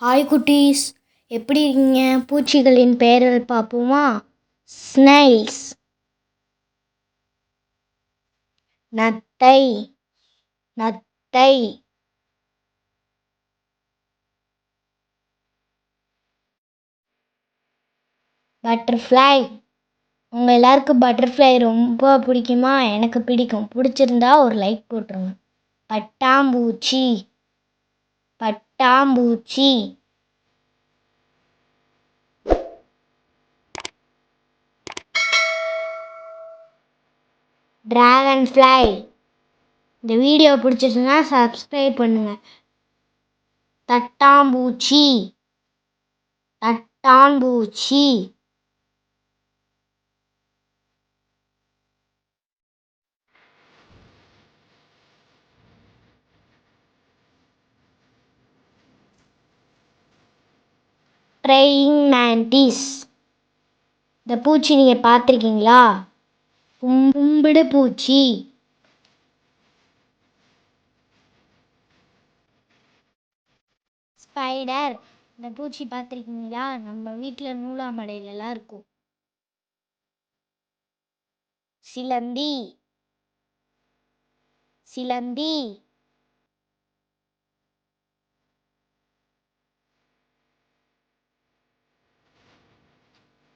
Hi குட்டீஸ், எப்படி இருக்கீங்க? பூச்சிகளின் பெயர்கள் பார்ப்போமா? ஸ்னைல்ஸ், நத்தை, நத்தை. பட்டர்ஃப்ளை. உங்கள் எல்லாருக்கும் பட்டர்ஃப்ளை ரொம்ப பிடிக்குமா? எனக்கு பிடிக்கும். பிடிச்சிருந்தா ஒரு லைக் போட்டுருங்க. பட்டாம்பூச்சி, பட்டாம்பூச்சி. Dragon fly. இந்த வீடியோ பிடிச்சிருச்சுன்னா சப்ஸ்கிரைப் பண்ணுங்கள். தட்டாம்பூச்சி, தட்டாம்பூச்சி. ப்ரேயிங் மேண்டிஸ். இந்த பூச்சி நீங்கள் பார்த்துருக்கீங்களா? கும்பிடு பூச்சி. ஸ்பைடர். இந்த பூச்சி பார்த்துருக்கீங்களா? நம்ம வீட்டில் நூலாமடையிலலாம் இருக்கும். சிலந்தி, சிலந்தி.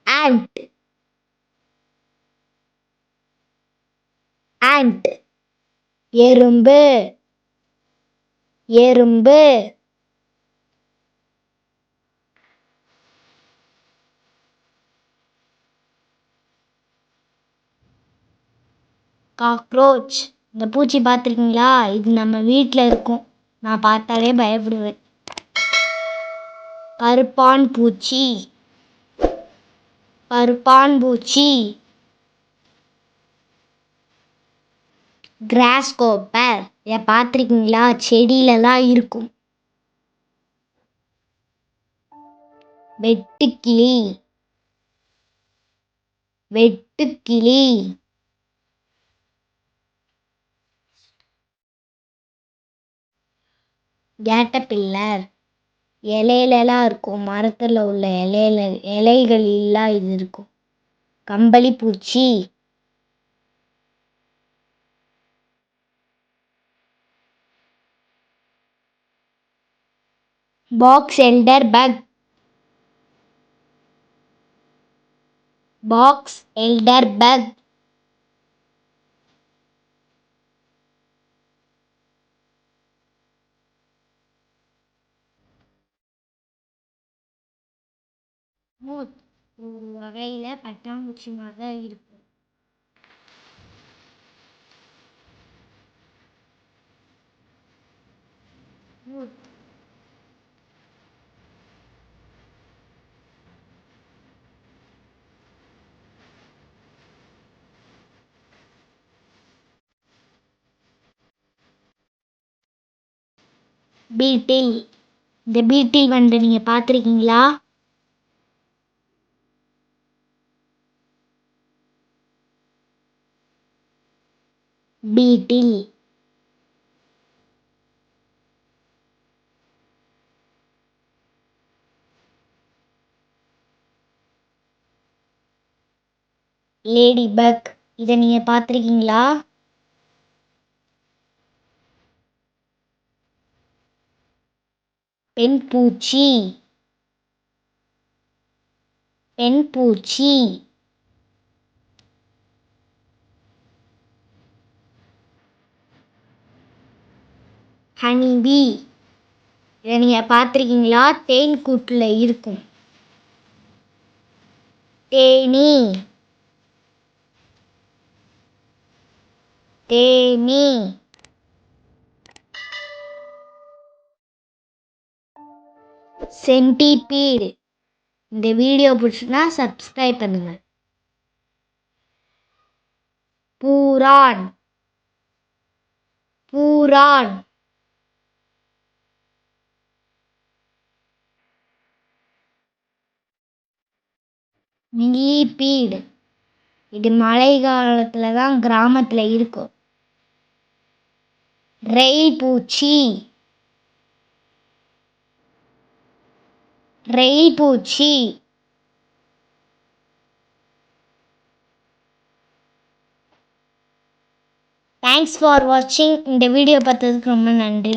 And, and. எறும்பு, எறும்பு. காக்ரோச். இந்த பூச்சி பார்த்துருக்கீங்களா? இது நம்ம வீட்டில் இருக்கும். நான் பார்த்தாலே பயப்படுவேன். கருப்பான் பூச்சி, கருப்பான் பூச்சி. Cross copper. இதை பார்த்துருக்கீங்களா? செடியிலலாம் இருக்கும். வெட்டுக்கிளி, வெட்டுக்கிளி. கேட்டபில்லர். இலையிலலாம் இருக்கும். மரத்தில் உள்ள இலைகளெல்லாம் இது இருக்கும். கம்பளி பூச்சி, box elder bug, box elder bug. Moth. ஒரு வகையில் பட்டாம்பூச்சி மாதிரி தான் இருக்கும். மூத். பீட்டில். இந்த பீட்டில் வந்து நீங்கள் பார்த்துருக்கீங்களா? பீட்டில். Lady bug. இதை நீங்கள் பார்த்துருக்கீங்களா? பெண் பூச்சி, பெண் பூச்சி. ஹனிபி. இதை நீங்கள் பார்த்துருக்கீங்களா? தேன் கூட்டில் இருக்கும். தேனீ, தேனீ. சென்டிபீடு. இந்த வீடியோ பிடிச்சுன்னா சப்ஸ்கிரைப் பண்ணுங்க. பூரான், பூரான். மில்லிபீடு. இது மழை காலத்தில் தான் கிராமத்தில் இருக்கும். ரெயில் பூச்சி, ரெயில் பூச்சி. தேங்க்ஸ் ஃபார் வாட்சிங். இந்த வீடியோ பார்த்ததுக்கு ரொம்ப நன்றி.